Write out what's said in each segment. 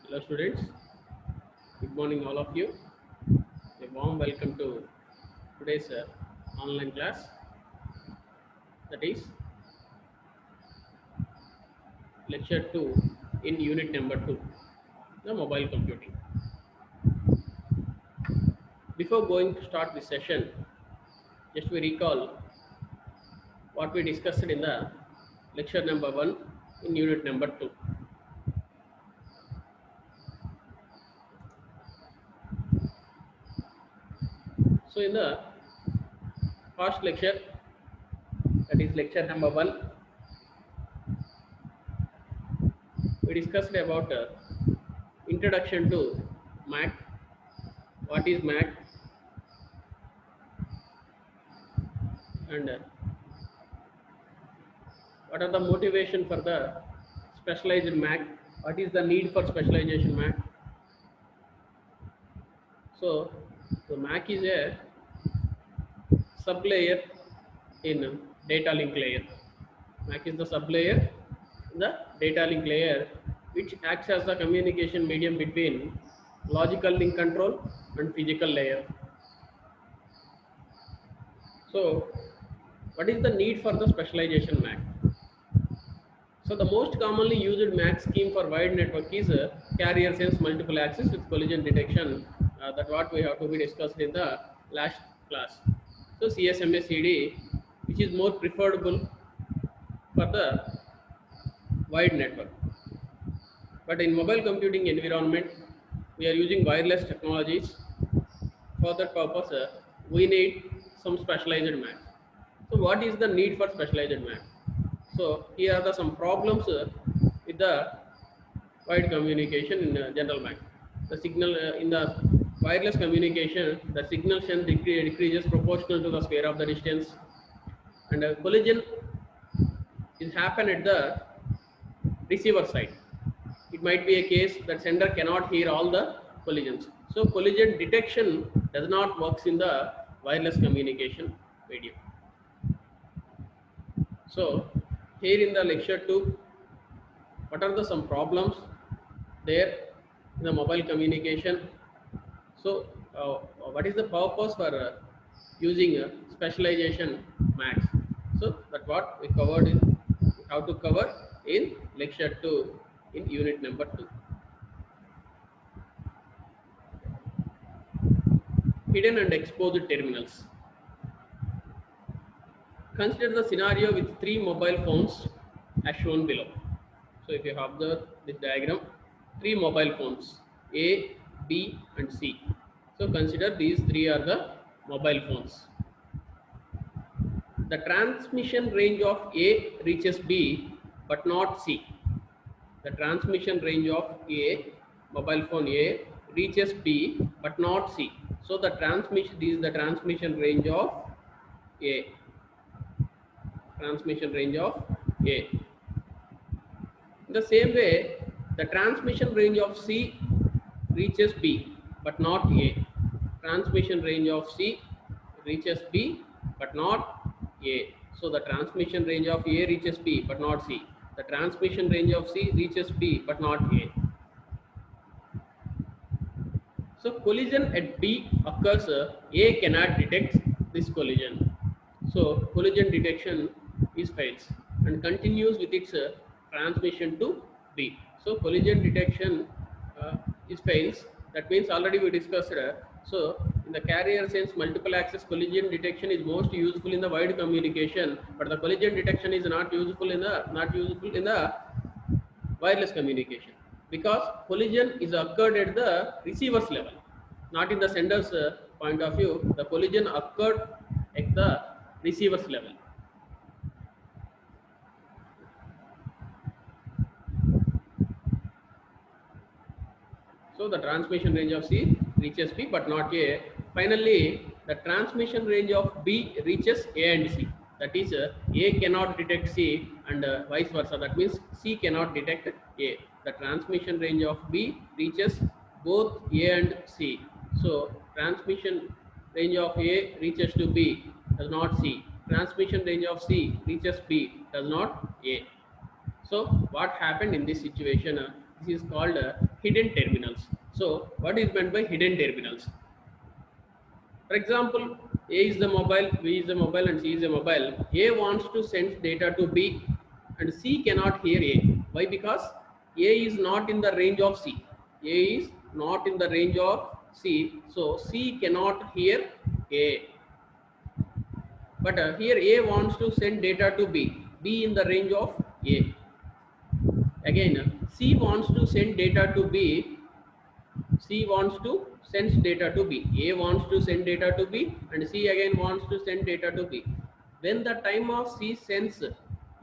Hello students, good morning all of you. A warm welcome to today's online class, that is lecture 2 in unit number 2, the mobile computing. Before going to start this session, just we recall what we discussed in the lecture number 1 in unit number 2. So in the first lecture, that is lecture number 1, we discussed about introduction to Mac, what is Mac, and what are the motivation for the specialized Mac, what is the need for specialization Mac. So the Mac is a sublayer in data link layer. Mac is the sublayer in the data link layer, which acts as the communication medium between logical link control and physical layer. So what is the need for the specialization Mac? So the most commonly used MAC scheme for wide network is carrier sense multiple access with collision detection. That what we have to be discussed in the last class. So CSMA CD, which is more preferable for the wide network. But in mobile computing environment, we are using wireless technologies. For that purpose, we need some specialized MAC. So what is the need for specialized MAC? So here are some problems with the wide communication in general MAC. The signal in the wireless communication, the signal strength decreases proportional to the square of the distance, and collision is happen at the receiver side. It might be a case that sender cannot hear all the collisions. So collision detection does not works in the wireless communication medium. So here in the lecture 2, what are the some problems there in the mobile communication? So what is the purpose for using specialization Mac? So that what we covered in how to cover in lecture 2 in unit number 2. Hidden and exposed terminals. Consider the scenario with 3 mobile phones as shown below. So if you observe this diagram, 3 mobile phones A, B and C. So consider these 3 are the mobile phones. The transmission range of A reaches B but not C. The transmission range of A, mobile phone A, reaches B but not C. So the transmission, this is the transmission range of A. Transmission range of A. In the same way, the transmission range of C reaches B but not A. Transmission range of C reaches B but not A. So the transmission range of A reaches B but not C. The transmission range of C reaches B but not A. So collision at B occurs, A cannot detect this collision. So collision detection is fails and continues with its transmission to B. So collision detection is fails. That means already we discussed. So in the carrier sense, multiple access collision detection is most useful in the wide communication, but the collision detection is not useful in the wireless communication, because collision is occurred at the receiver's level, not in the sender's point of view. The collision occurred at the receiver's level. So the transmission range of C reaches B but not A. Finally, the transmission range of B reaches A and C. That is, A cannot detect C and vice versa. That means C cannot detect A. The transmission range of B reaches both A and C. So transmission range of A reaches to B, does not C. Transmission range of C reaches B, does not A. So what happened in this situation? This is called hidden terminals. So what is meant by hidden terminals? For example, A is the mobile, B is the mobile, and C is the mobile. A wants to send data to B, and C cannot hear A. Why? Because A is not in the range of C. A is not in the range of C, so C cannot hear A. But here A wants to send data to B. B in the range of A. Again, C wants to send data to B. C wants to send data to B. A wants to send data to B, and C again wants to send data to B. When the time of C sends,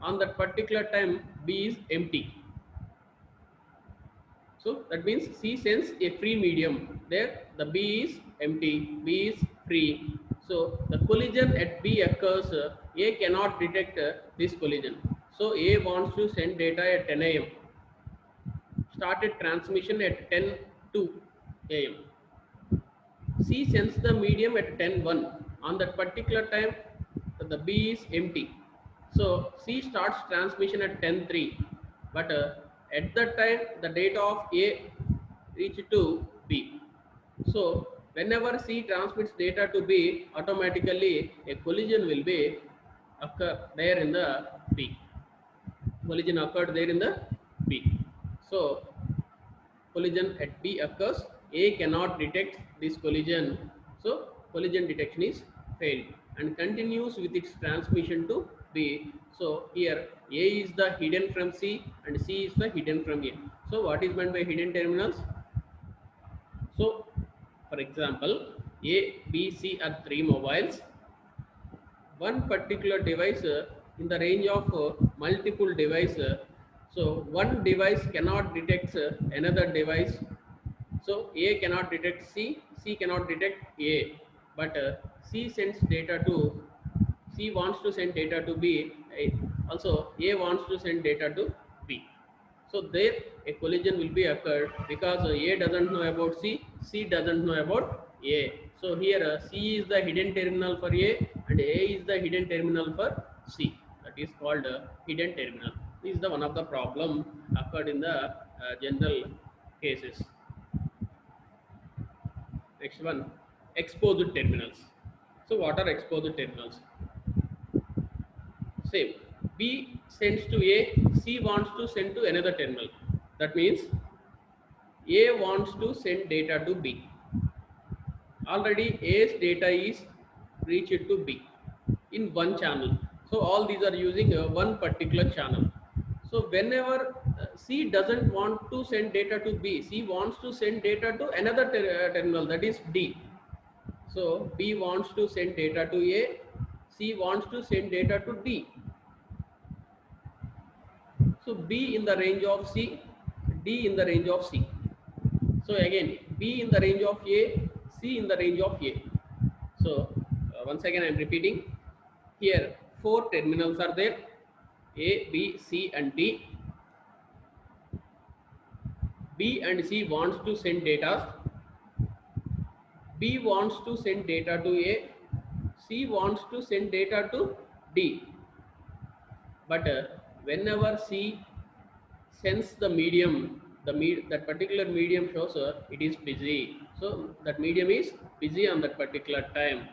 on that particular time B is empty. So that means C sends a free medium. There the B is empty, B is free. So the collision at B occurs, A cannot detect this collision. So A wants to send data at 10 a.m. Started transmission at 10:02 a.m. C sends the medium at 10:01. On that particular time, the B is empty. So C starts transmission at 10:03. But at that time, the data of A reached to B. So whenever C transmits data to B, automatically a collision will be occur there in the B. Collision occurred there in the B. So collision at B occurs, A cannot detect this collision, so collision detection is failed and continues with its transmission to B. So here A is the hidden from C and C is the hidden from A. So what is meant by hidden terminals? So for example, A, B, C are three mobiles. One particular device in the range of multiple device. So one device cannot detect another device. So A cannot detect C, C cannot detect A, but C sends data to, C wants to send data to B, also A wants to send data to B. So there a collision will be occurred because A doesn't know about C, C doesn't know about A. So here C is the hidden terminal for A and A is the hidden terminal for C. That is called hidden terminal. This is the one of the problem occurred in the general cases. Next one, exposed terminals. So what are exposed terminals? Same. B sends to A, C wants to send to another terminal. That means A wants to send data to B. Already A's data is reached to B in one channel. So all these are using one particular channel. So whenever C doesn't want to send data to B, C wants to send data to another terminal, that is D. So B wants to send data to A, C wants to send data to D. So B in the range of C, D in the range of C. So again, B in the range of A, C in the range of A. So once again I am repeating. Here four terminals are there, A, B, C and D. B and C wants to send data. B wants to send data to A, C wants to send data to D. But whenever C sends the medium, that particular medium shows it is busy. So that medium is busy on that particular time.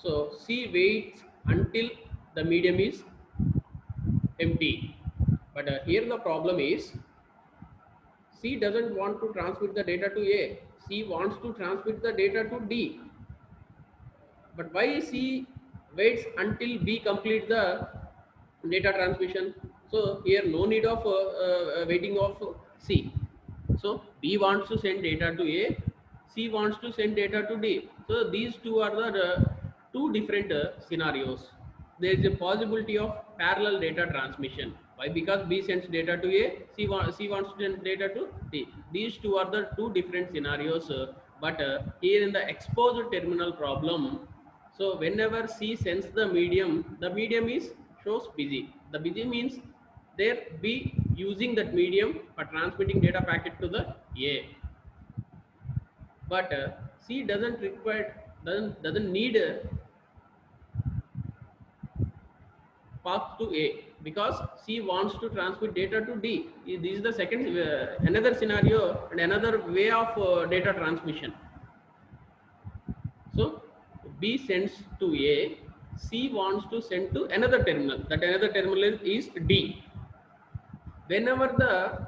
So C waits until the medium is empty. But here the problem is C doesn't want to transmit the data to A. C wants to transmit the data to D. But why C waits until B completes the data transmission? So here no need of waiting of C. So B wants to send data to A, C wants to send data to D. So these two are the two different scenarios. There is a possibility of parallel data transmission. Why? Because B sends data to A, C wants to send data to D. These two are the two different scenarios. But here in the exposed terminal problem, so whenever C sends the medium is shows busy. The busy means there B using that medium for transmitting data packet to the A. But C doesn't need path to A because C wants to transmit data to D. This is the second another scenario and another way of data transmission. So B sends to A, C wants to send to another terminal. That another terminal is D. Whenever the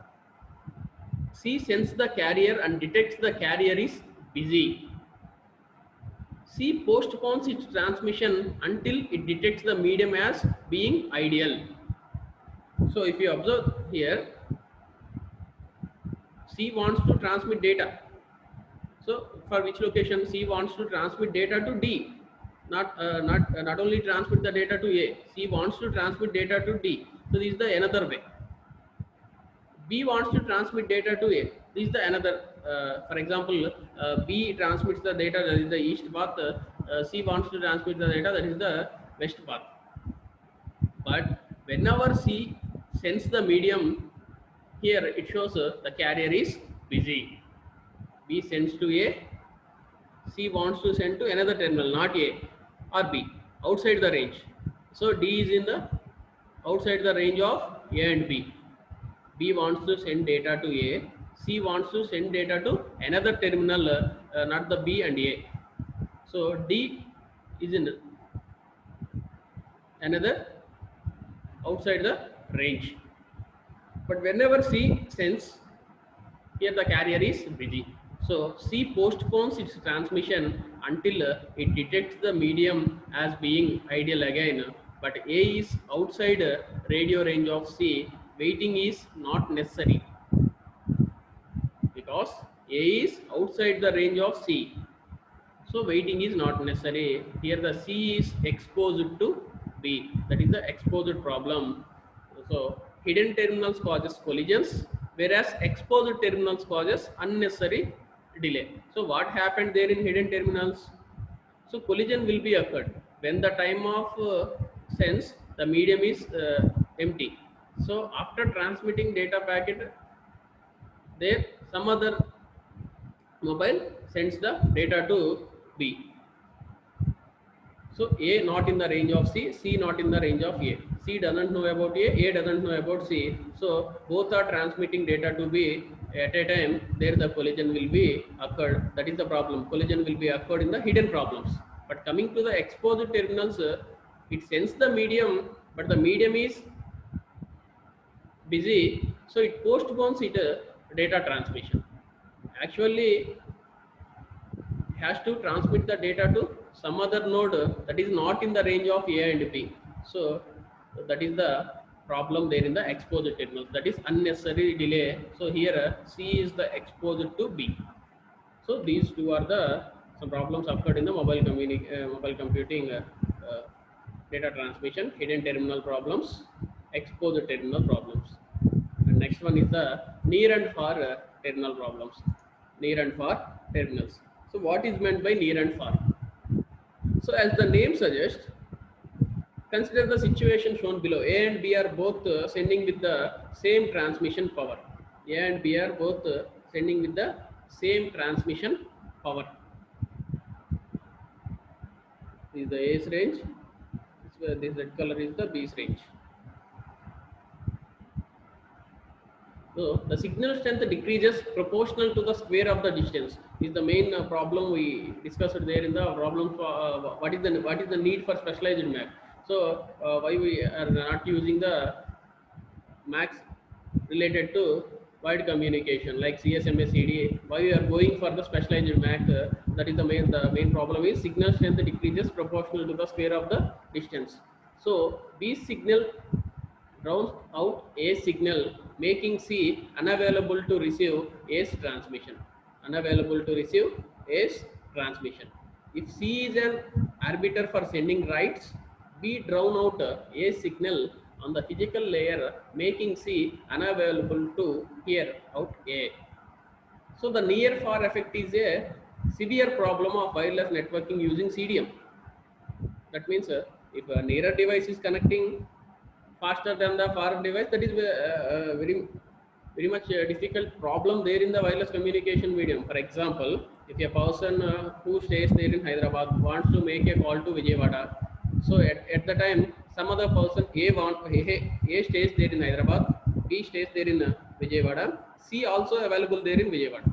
C sends the carrier and detects the carrier is busy, C postpones its transmission until it detects the medium as being ideal. So if you observe here, C wants to transmit data. So for which location C wants to transmit data to D, not only transmit the data to A. C wants to transmit data to D. So this is the another way. B wants to transmit data to A. This is the another. For example, B transmits the data, that is the east path. C wants to transmit the data, that is the west path. But whenever C sends the medium, here it shows the carrier is busy. B sends to A, C wants to send to another terminal, not A or B, outside the range. So D is in the outside the range of A and B. B wants to send data to A, C wants to send data to another terminal, not the B and A. So D is in another outside the range. But whenever C sends, here the carrier is busy. So C postpones its transmission until it detects the medium as being ideal again. But A is outside radio range of C. Waiting is not necessary because A is outside the range of C. So waiting is not necessary. Here the C is exposed to B. That is the exposed problem. So hidden terminals causes collisions, whereas exposed terminals causes unnecessary delay. So what happened there in hidden terminals? So collision will be occurred when the time of sense the medium is empty. So after transmitting data packet, there some other mobile sends the data to B. So A not in the range of C, C not in the range of A. C doesn't know about A doesn't know about C. So both are transmitting data to B at a time. There the collision will be occurred. That is the problem. Collision will be occurred in the hidden problems. But coming to the exposed terminals, it sends the medium, but the medium is busy. So it postpones its data transmission. Actually, has to transmit the data to some other node that is not in the range of A and B. So that is the problem there in the exposed terminals. That is unnecessary delay. So here C is the exposed to B. So these two are the some problems occurred in the mobile computing data transmission, hidden terminal problems, exposed terminal problems. And next one is the near and far terminal problems. Near and far terminals. So what is meant by near and far? So as the name suggests, consider the situation shown below. A and B are both sending with the same transmission power. A and B are both sending with the same transmission power. This is the A's range. This red color is the B's range. So the signal strength decreases proportional to the square of the distance. Is the main problem we discussed there in the problem for what is the need for specialized MAC. So why we are not using the MACs related to wide communication like CSMA CD? Why we are going for the specialized MAC? That is the main problem is signal strength decreases proportional to the square of the distance. So B signal drowns out A signal, making C unavailable to receive A's transmission. Unavailable to receive A's transmission. If C is an arbiter for sending writes, B drown out A signal on the physical layer, making C unavailable to hear out A. So the near far effect is a severe problem of wireless networking using CDM. That means if a nearer device is connecting faster than the far device, that is very much difficult problem there in the wireless communication medium. For example, if a person who stays there in Hyderabad wants to make a call to Vijayawada, so at the time some other person A stays there in Hyderabad, B stays there in Vijayawada, C also available there in Vijayawada.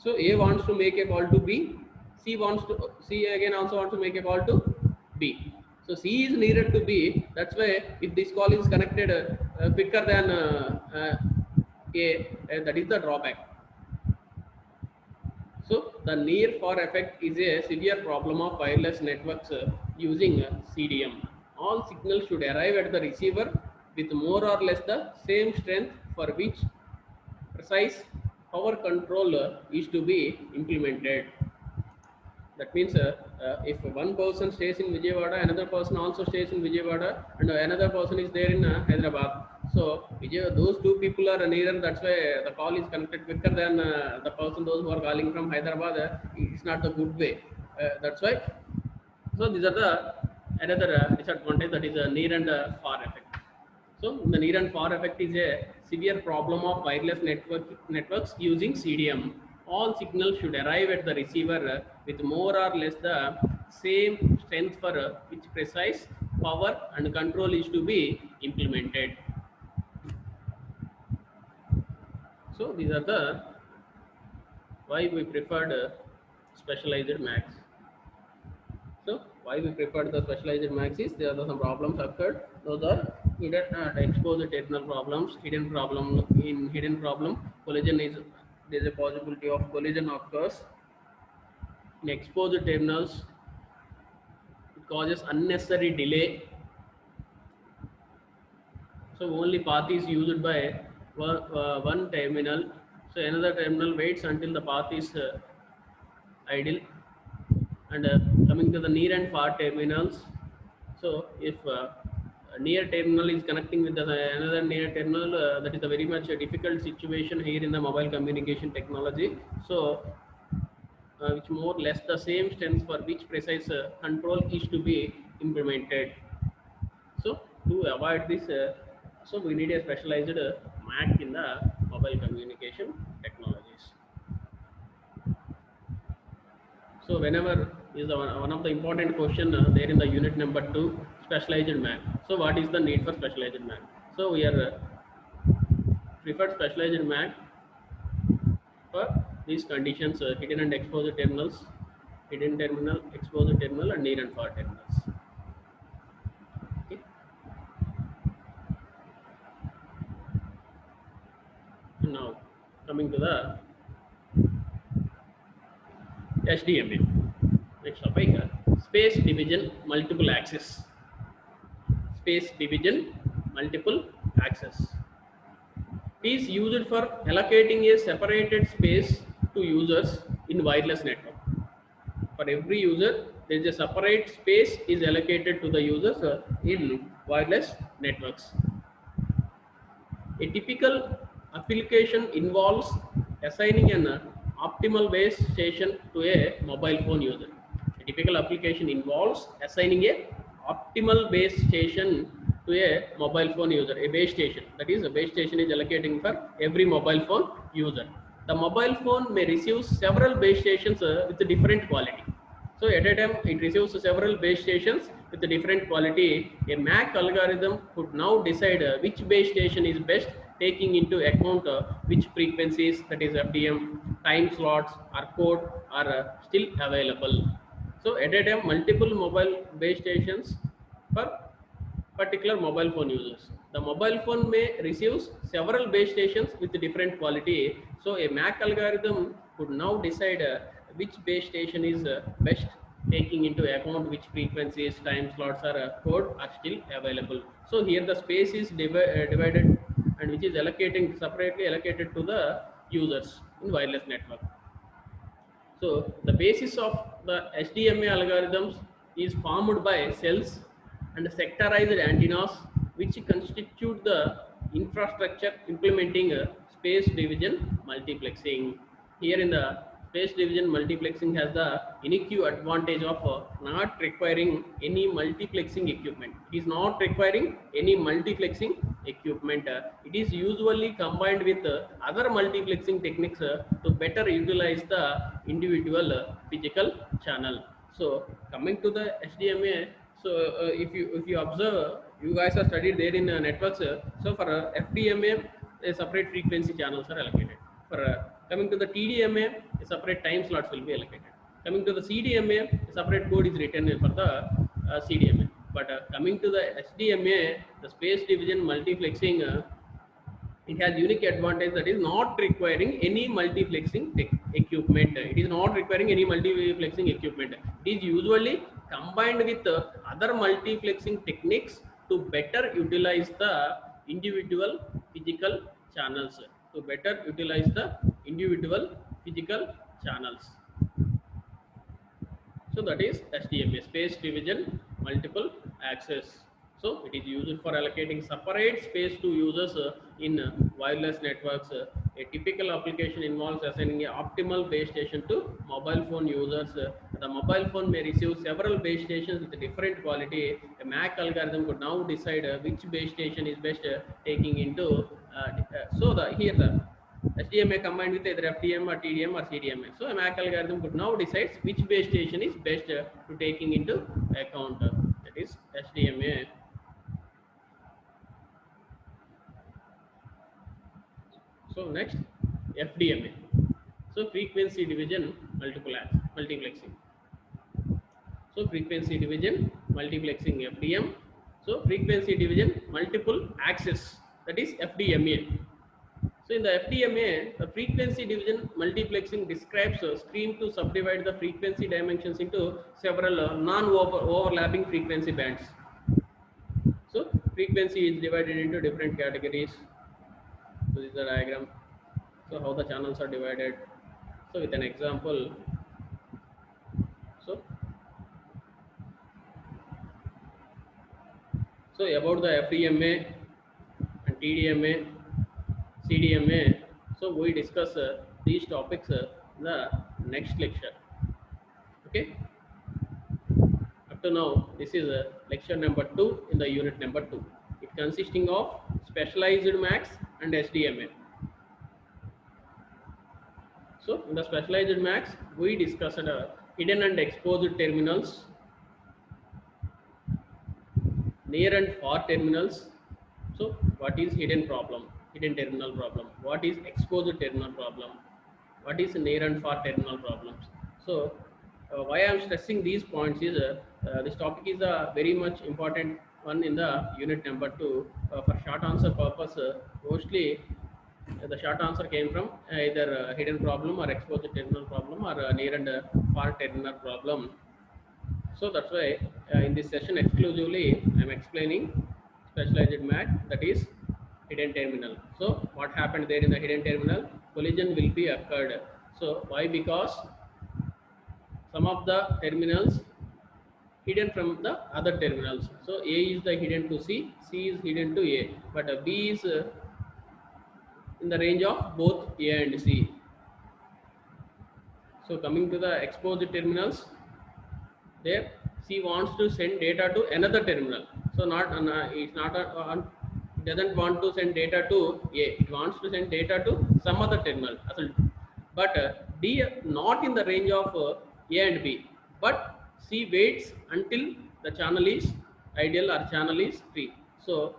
So A wants to make a call to B, C again also wants to make a call to B. So C is nearer to B. That's why if this call is connected quicker than A, that is the drawback. So the near far effect is a severe problem of wireless networks using CDM. All signals should arrive at the receiver with more or less the same strength for which precise power control is to be implemented. That means if one person stays in Vijayawada, another person also stays in Vijayawada, and another person is there in Hyderabad. So those two people are nearer. That's why the call is connected quicker than the person those who are calling from Hyderabad. It's not the good way. That's why. So these are the another disadvantage, that is a near and far effect. So the near and far effect is a severe problem of wireless networks using CDM. All signals should arrive at the receiver with more or less the same strength for which precise power and control is to be implemented. So these are the why we preferred specialized MACs. So why we preferred the specialized MACs is there are some problems occurred. Those are hidden exposed terminal problems. Hidden problem collision is there is a possibility of collision occurs. In exposed terminals, it causes unnecessary delay. So only path is used by one terminal. So another terminal waits until the path is idle. And coming to the near and far terminals, so if near terminal is connecting with another near terminal, that is a very much a difficult situation here in the mobile communication technology. So which more or less the same strength for which precise control is to be implemented. So to avoid this, so we need a specialized MAC in the mobile communication technologies. So whenever is one of the important question there in the unit number 2, specialized MAC. So what is the need for specialized MAC? So we are preferred specialized MAC for these conditions: hidden and exposed terminals, hidden terminal, exposed terminal, and near and far terminals. Okay. Now coming to the HDMA. Next topic, space division multiple access. Space division multiple access. It is used for allocating a separated space to users in wireless network. For every user, there is a separate space is allocated to the users in wireless networks. A typical application involves assigning an optimal base station to a mobile phone user. A typical application involves assigning a optimal base station to a mobile phone user, a base station. That is, a base station is allocating for every mobile phone user. The mobile phone may receive several base stations with a different quality. So at a time, it receives several base stations with a different quality. A MAC algorithm could now decide which base station is best, taking into account which frequencies, that is FDM, time slots or code are still available. So at a time, multiple mobile base stations for particular mobile phone users. The mobile phone may receive several base stations with different quality. So a MAC algorithm could now decide which base station is best, taking into account which frequencies, time slots or code are still available. So here the space is divided, and which is separately allocated to the users in wireless network. So the basis of the HDMA algorithms is formed by cells and sectorized antennas, which constitute the infrastructure implementing space division multiplexing. Here in the space division multiplexing has the unique advantage of not requiring any multiplexing equipment. It is not requiring any multiplexing equipment. It is usually combined with other multiplexing techniques to better utilize the individual physical channel. So coming to the HDMA So if you observe, you guys are studied there in networks. So for FDMA, a separate frequency channels are allocated. For coming to the TDMA, a separate time slots will be allocated. Coming to the CDMA, a separate code is written for the CDMA. But coming to the SDMA, the space division multiplexing, it has unique advantage that is not requiring any multiplexing equipment. It is not requiring any multiplexing equipment. It is usually combined with other multiplexing techniques to better utilize the individual physical channels. To better utilize the individual physical channels. So that is SDMA, space division multiple access. So it is used for allocating separate space to users in wireless networks. A typical application involves assigning an optimal base station to mobile phone users. The mobile phone may receive several base stations with different quality. A MAC algorithm could now decide which base station is best taking into. Here the SDMA combined with either FDM or TDM or CDMA. So a MAC algorithm could now decide which base station is best to taking into account. That is SDMA. So next, FDMA. So frequency division multiplexing. So frequency division multiplexing FDM. So frequency division multiple access. That is FDMA. So in the FDMA, the frequency division multiplexing describes a scheme to subdivide the frequency dimensions into several non-overlapping frequency bands. So frequency is divided into different categories. So this is the diagram. So how the channels are divided. So with an example. So about the FDMA and TDMA, CDMA. So we discuss these topics in the next lecture. Okay. Up to now, this is lecture number 2 in the unit number 2. It consisting of specialized MACs and SDMA. So in the specialized MACs, we discussed hidden and exposed terminals, near and far terminals. So what is hidden terminal problem? What is exposed terminal problem? What is near and far terminal problems? So why I am stressing these points is this topic is a very much important one in the unit number 2. For short answer purpose, mostly the short answer came from either hidden problem or exposed terminal problem or near and far terminal problem. So that's why in this session exclusively I am explaining specialized MAC, that is hidden terminal. So what happened there in the hidden terminal? Collision will be occurred. So why? Because some of the terminals hidden from the other terminals. So A is the hidden to C, C is hidden to A, but B is in the range of both A and C. So coming to the exposed terminals, there C wants to send data to another terminal. So it doesn't want to send data to A, it wants to send data to some other terminal. But D not in the range of A and B, but C waits until the channel is ideal or channel is free. So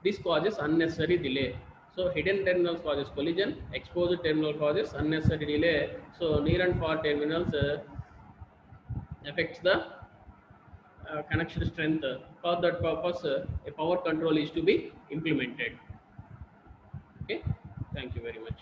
this causes unnecessary delay. So hidden terminals causes collision, exposed terminal causes unnecessary delay. So near and far terminals affects the connection strength. For that purpose, a power control is to be implemented. Okay, thank you very much.